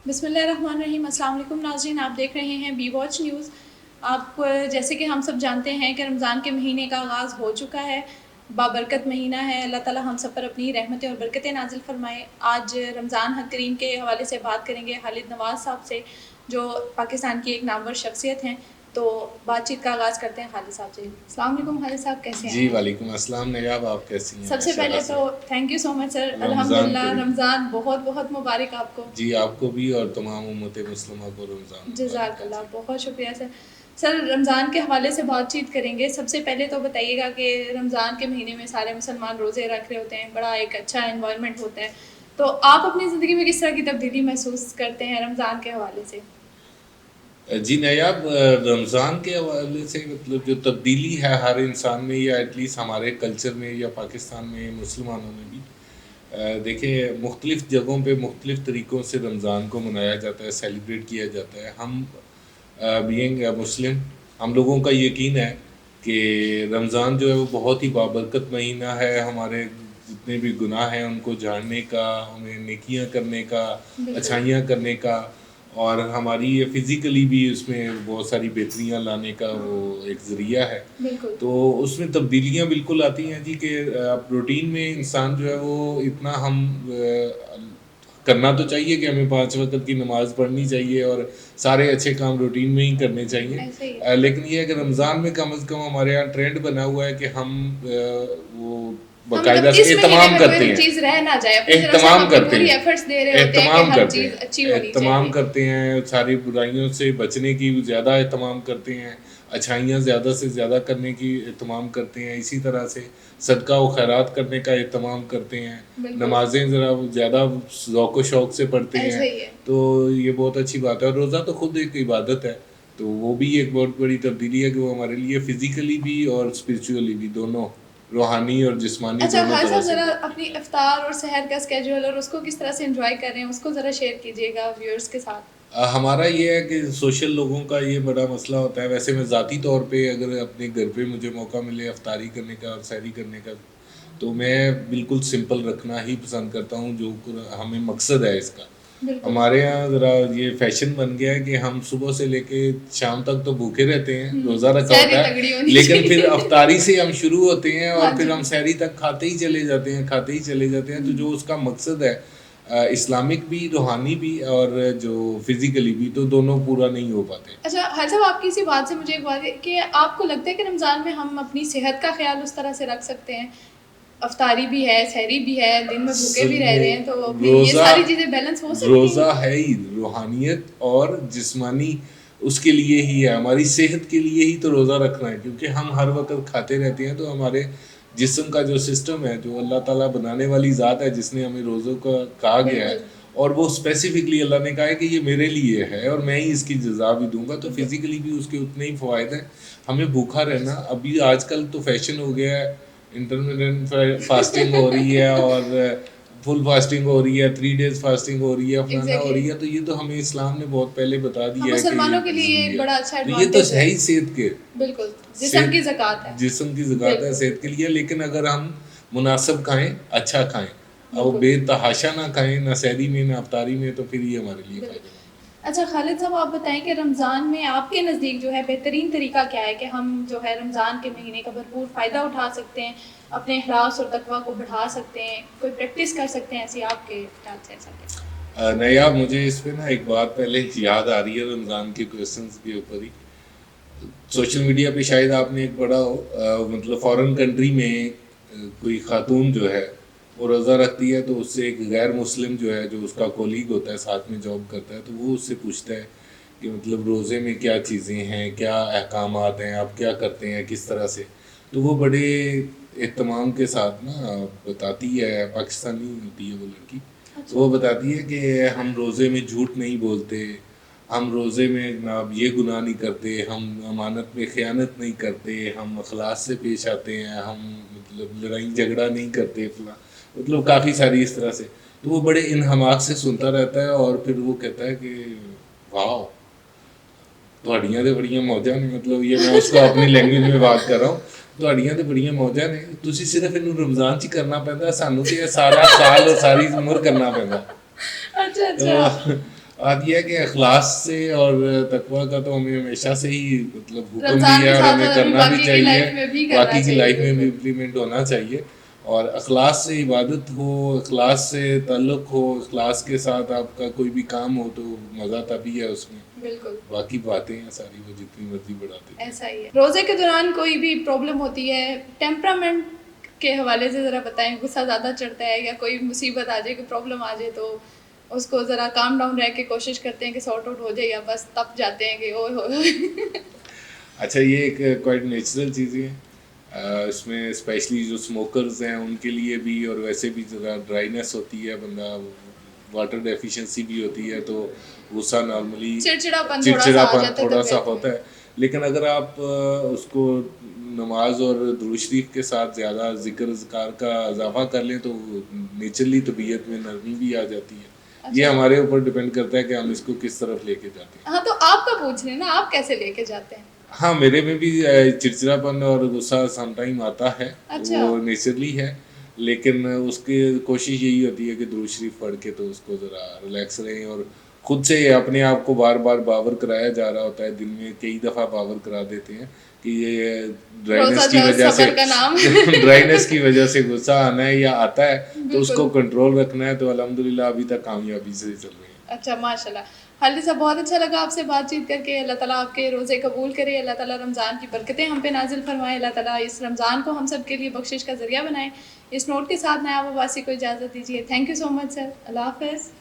بسم اللہ الرحمن الرحیم۔ السلام علیکم ناظرین، آپ دیکھ رہے ہیں بی واچ نیوز۔ آپ جیسے کہ ہم سب جانتے ہیں کہ رمضان کے مہینے کا آغاز ہو چکا ہے، بابرکت مہینہ ہے۔ اللہ تعالی ہم سب پر اپنی رحمتیں اور برکتیں نازل فرمائے۔ آج رمضان کریم کے حوالے سے بات کریں گے خالد نواز صاحب سے، جو پاکستان کی ایک نامور شخصیت ہیں۔ تو بات چیت کا آغاز کرتے ہیں خالد صاحب سے۔ السلام علیکم خالد صاحب، کیسے ہیں؟ جی وعلیکم السلام نیاب، آپ کیسی ہیں؟ سب سے پہلے تو تھینک یو سو مچ سر، الحمدللہ رمضان بہت بہت مبارک آپ کو۔ جی آپ کو بھی اور تمام امت مسلمہ کو رمضان جزاک اللہ، بہت شکریہ سر۔ سر رمضان کے حوالے سے بات چیت کریں گے۔ سب سے پہلے تو بتائیے گا کہ رمضان کے مہینے میں سارے مسلمان روزے رکھ رہے ہوتے ہیں، بڑا ایک اچھا انوائرمنٹ ہوتا ہے، تو آپ اپنی زندگی میں کس طرح کی تبدیلی محسوس کرتے ہیں رمضان کے حوالے سے؟ جی نیاب، رمضان کے حوالے سے مطلب جو تبدیلی ہے ہر انسان میں، یا ایٹ لیسٹ ہمارے کلچر میں یا پاکستان میں مسلمانوں میں بھی، دیکھیں مختلف جگہوں پہ مختلف طریقوں سے رمضان کو منایا جاتا ہے، سیلیبریٹ کیا جاتا ہے۔ ہم بینگ مسلم، ہم لوگوں کا یقین ہے کہ رمضان جو ہے وہ بہت ہی بابرکت مہینہ ہے، ہمارے جتنے بھی گناہ ہیں ان کو جھاڑنے کا، ہمیں نیکیاں کرنے کا، اچھائیاں کرنے کا، اور ہماری یہ فزیکلی بھی اس میں بہت ساری بہتریاں لانے کا وہ ایک ذریعہ ہے۔ تو اس میں تبدیلیاں بالکل آتی ہیں جی، کہ اب روٹین میں انسان جو ہے وہ اتنا ہم کرنا تو چاہیے کہ ہمیں 5 وقت کی نماز پڑھنی چاہیے اور سارے اچھے کام روٹین میں ہی کرنے چاہیے، لیکن یہ ہے کہ رمضان میں کم از کم ہمارے یہاں ٹرینڈ بنا ہوا ہے کہ ہم وہ باقاعدہ سے اہتمام کرتے ہیں، اہتمام کرتے ہیں، ساری برائیوں سے بچنے کی زیادہ اہتمام کرتے ہیں، اچھائیاں زیادہ سے زیادہ کرنے کی اہتمام کرتے ہیں، اسی طرح سے صدقہ و خیرات کرنے کا اہتمام کرتے ہیں، نمازیں ذرا زیادہ ذوق و شوق سے پڑھتے ہیں، تو یہ بہت اچھی بات ہے۔ اور روزہ تو خود ایک عبادت ہے، تو وہ بھی ایک بہت بڑی تبدیلی ہے کہ وہ ہمارے لیے فزیکلی بھی اور اسپرچولی بھی، دونوں روحانی اور جسمانی اچھا دونوں خالد طرح صاحب، سے۔ ذرا اپنی افطار اور سحر کا اسکیجول اور اس کو کس طرح سے انجوائے کر رہے ہیں، اس کو ذرا شیئر کیجیے گا ویورز کے ساتھ۔ ہمارا یہ ہے کہ سوشل لوگوں کا یہ بڑا مسئلہ ہوتا ہے۔ ویسے میں ذاتی طور پہ اگر اپنے گھر پہ مجھے موقع ملے افطاری کرنے کا اور سحری کرنے کا، تو میں بالکل سمپل رکھنا ہی پسند کرتا ہوں، جو ہمیں مقصد ہے اس کا۔ ہمارے یہاں ذرا یہ فیشن بن گیا ہے کہ ہم صبح سے لے کے شام تک تو بھوکے رہتے ہیں، روزہ رکھا ہوتا ہے، لیکن پھر افطاری سے ہم شروع ہوتے ہیں اور پھر ہم سحری تک کھاتے ہی چلے جاتے ہیں، تو جو اس کا مقصد ہے اسلامک بھی، روحانی بھی اور جو فزیکلی بھی، تو دونوں پورا نہیں ہو پاتے۔ اچھا حال صاحب، آپ کی اسی بات سے مجھے ایک بات ہے کہ آپ کو لگتا ہے کہ رمضان میں ہم اپنی صحت کا خیال اس طرح سے رکھ سکتے ہیں؟ افطاری بھی ہے، سحری بھی ہے، دن میں بھوکے بھی رہ رہے ہیں، تو یہ ساری چیزیں بیلنس ہو سکتی ہیں؟ روزہ ہے ہی روحانیت اور جسمانی، اس کے لیے ہی ہے، ہماری صحت کے لیے ہی تو روزہ رکھنا ہے، کیونکہ ہم ہر وقت کھاتے رہتے ہیں، تو ہمارے جسم کا جو سسٹم ہے، جو اللہ تعالیٰ بنانے والی ذات ہے جس نے ہمیں روزوں کا کہا گیا ہے، اور وہ اسپیسیفکلی اللہ نے کہا ہے کہ یہ میرے لیے ہے اور میں ہی اس کی جزا بھی دوں گا، تو فزیکلی بھی اس کے اتنے ہی فوائد ہیں۔ ہمیں بھوکا رہنا، ابھی آج کل تو فیشن ہو گیا ہے، انٹرمیڈنٹ فاسٹنگ ہو رہی ہے اور فل فاسٹنگ ہو رہی ہے، 3 days فاسٹنگ ہو رہی ہے، فلانا ہو رہی ہے، تو یہ تو ہمیں اسلام نے بہت پہلے بتا دیا ہے کہ مسلمانوں کے لیے ایک بڑا اچھا یہ تو ہے ہی صحت کے، بالکل جسم کی زکوٰۃ ہے، جسم کی زکوٰۃ ہے صحت کے لیے، لیکن اگر ہم مناسب کھائیں، اچھا کھائیں، اور بے تحاشا نہ کھائیں، نہ سحری میں نہ افطاری میں، تو پھر یہ ہمارے لیے فائدہ۔ اچھا خالد صاحب، آپ بتائیں کہ رمضان میں آپ کے نزدیک جو ہے بہترین طریقہ کیا ہے کہ ہم جو ہے رمضان کے مہینے کا بھرپور فائدہ اٹھا سکتے ہیں، اپنے اخلاص اور تقویٰ کو بڑھا سکتے ہیں، کوئی پریکٹس کر سکتے ہیں ایسی آپ کے خیال سے؟ ایسا کیا؟ نیاب، مجھے اس پہ نا ایک بات پہلے یاد آ رہی ہے رمضان کے کویسچنس کے اوپر ہی۔ سوشل میڈیا پہ شاید آپ نے ایک بڑا مطلب فارن کنٹری میں کوئی خاتون جو ہے وہ روزہ رکھتی ہے، تو اس سے ایک غیر مسلم جو ہے، جو اس کا کولیگ ہوتا ہے، ساتھ میں جاب کرتا ہے، تو وہ اس سے پوچھتا ہے کہ مطلب روزے میں کیا چیزیں ہیں، کیا احکامات ہیں، آپ کیا کرتے ہیں، کس طرح سے، تو وہ بڑے اہتمام کے ساتھ نا بتاتی ہے، پاکستانی ہوتی ہے وہ لڑکی، تو وہ بتاتی ہے کہ ہم روزے میں جھوٹ نہیں بولتے، ہم روزے میں جناب یہ گناہ نہیں کرتے، ہم امانت میں خیانت نہیں کرتے، ہم اخلاص سے پیش آتے ہیں، ہم مطلب لڑائی جھگڑا نہیں کرتے، مطلب کافی ساری اس طرح سے، تو وہ بڑے انہماک سے سنتا رہتا ہے، اور پھر وہ کہتا ہے کہ واو تہاڑیاں تے بڑیاں موجاں نے، مطلب یہ میں اس کو اپنی لینگویج میں بات کر رہا ہوں، تہاڑیاں تے بڑیاں موجاں نے، تسی صرف انہوں رمضان چ کرنا پیندا، سانوں تے سارا سال اور ساری عمر کرنا پیندا۔ بات یہ ہے کہ اخلاص سے اور تقوی کا تو ہمیں ہمیشہ سے ہی مطلب حکم رمضان دیا کے ہے اور ساتھ ہمیں ساتھ کرنا بھی باقی کی لائف میں چاہیے, بھی کرنا باقی کی چاہیے, لائف میں بھی بالکل. امپلیمنٹ ہونا چاہیے. اور اخلاص سے عبادت ہو, اخلاص سے تعلق ہو, اخلاص کے ساتھ آپ کا کوئی بھی کام ہو تو مزہ تبھی ہے اس میں. بالکل باقی باتیں ہیں ساری وہ جتنی مرضی بڑھاتے ہیں. ایسا ہی ہے. روزے کے دوران کوئی بھی پرابلم ہوتی ہے, ٹیمپرامنٹ کے حوالے سے ذرا بتائیں, غصہ زیادہ چڑھتا ہے یا کوئی مصیبت آ جائے, کوئی پرابلم آ جائے تو اس کو ذرا کام ڈاؤن رہ کے کوشش کرتے ہیں کہ سارٹ آؤٹ ہو جائے, یا بس تب جاتے ہیں کہ اوہ ہوئے. اچھا یہ ایک کوائٹ نیچرل چیزیں ہیں اس میں, اسپیشلی جو اسموکرز ہیں ان کے لیے بھی, اور ویسے بھی ذرا ڈرائینیس ہوتی ہے, بندہ واٹر ڈیفیشنسی بھی ہوتی ہے تو غصہ نارملی چڑچڑاپن تھوڑا سا ہوتا ہے. لیکن اگر آپ اس کو نماز اور درود شریف کے ساتھ زیادہ ذکر اذکار کا اضافہ کر لیں تو نیچرلی طبیعت میں نرمی بھی آ جاتی ہے. یہ ہمارے اوپر ڈپینڈ کرتا ہے کہ ہم اس کو کس طرف لے کے جاتے ہیں. ہاں تو آپ کا پوچھ رہے ہیں نا, آپ کیسے لے کے جاتے ہیں؟ ہاں میرے میں بھی چڑچڑاپن اور غصہ سم ٹائم آتا ہے, وہ نیچرلی ہے, لیکن اس کی کوشش یہی ہوتی ہے کہ درود شریف پڑھ کے تو اس کو ذرا ریلیکس رہیں, اور خود سے اپنے آپ کو بار بار باور کرایا جا رہا ہوتا ہے, دن میں کئی دفعہ باور کرا دیتے ہیں کہ یہ ڈرائینس کی وجہ سے غصہ آنا ہے یا آتا ہے, تو اس کو کنٹرول رکھنا ہے. تو الحمدللہ ابھی تک کامیابی سے چل رہے ہیں. اچھا ماشاء اللہ. خالد صاحب بہت اچھا لگا آپ سے بات چیت کر کے. اللہ تعالیٰ آپ کے روزے قبول کرے, اللہ تعالیٰ رمضان کی برکتیں ہم پہ نازل فرمائے, اللہ تعالیٰ اس رمضان کو ہم سب کے لیے بخشش کا ذریعہ بنائے. اس نوٹ کے ساتھ نایاب عباسی کو اجازت دیجیے. تھینک یو سو مچ سر. اللہ حافظ.